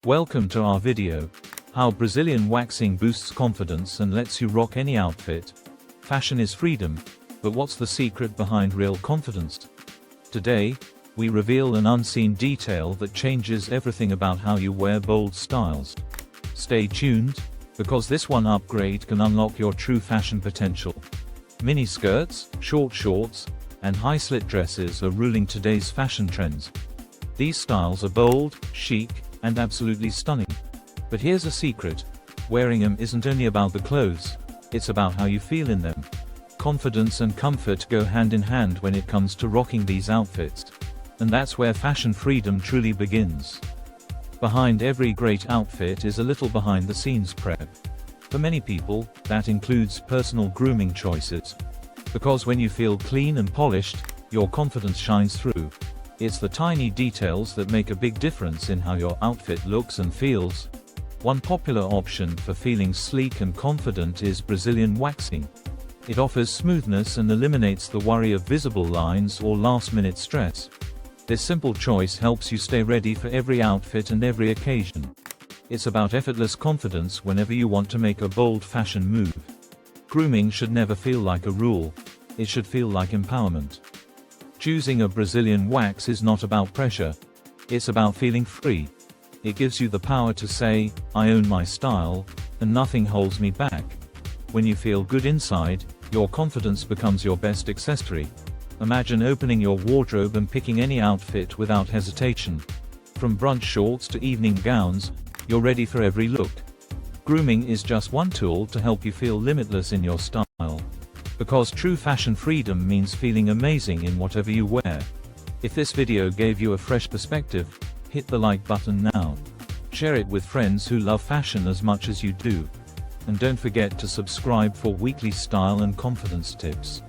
Welcome to our video. How Brazilian waxing boosts confidence and lets you rock any outfit. Fashion is freedom, but what's the secret behind real confidence? Today, we reveal an unseen detail that changes everything about how you wear bold styles. Stay tuned, because this one upgrade can unlock your true fashion potential. Mini skirts, short shorts, and high-slit dresses are ruling today's fashion trends. These styles are bold, chic, and absolutely stunning. But here's a secret: wearing them isn't only about the clothes, it's about how you feel in them. Confidence and comfort go hand in hand when it comes to rocking these outfits. And that's where fashion freedom truly begins. Behind every great outfit is a little behind-the-scenes prep. For many people, that includes personal grooming choices. Because when you feel clean and polished, your confidence shines through. It's the tiny details that make a big difference in how your outfit looks and feels. One popular option for feeling sleek and confident is Brazilian waxing. It offers smoothness and eliminates the worry of visible lines or last-minute stress. This simple choice helps you stay ready for every outfit and every occasion. It's about effortless confidence whenever you want to make a bold fashion move. Grooming should never feel like a rule. It should feel like empowerment. Choosing a Brazilian wax is not about pressure. It's about feeling free. It gives you the power to say, "I own my style, and nothing holds me back." When you feel good inside, your confidence becomes your best accessory. Imagine opening your wardrobe and picking any outfit without hesitation. From brunch shorts to evening gowns, you're ready for every look. Grooming is just one tool to help you feel limitless in your style. Because true fashion freedom means feeling amazing in whatever you wear. If this video gave you a fresh perspective, hit the like button now. Share it with friends who love fashion as much as you do. And don't forget to subscribe for weekly style and confidence tips.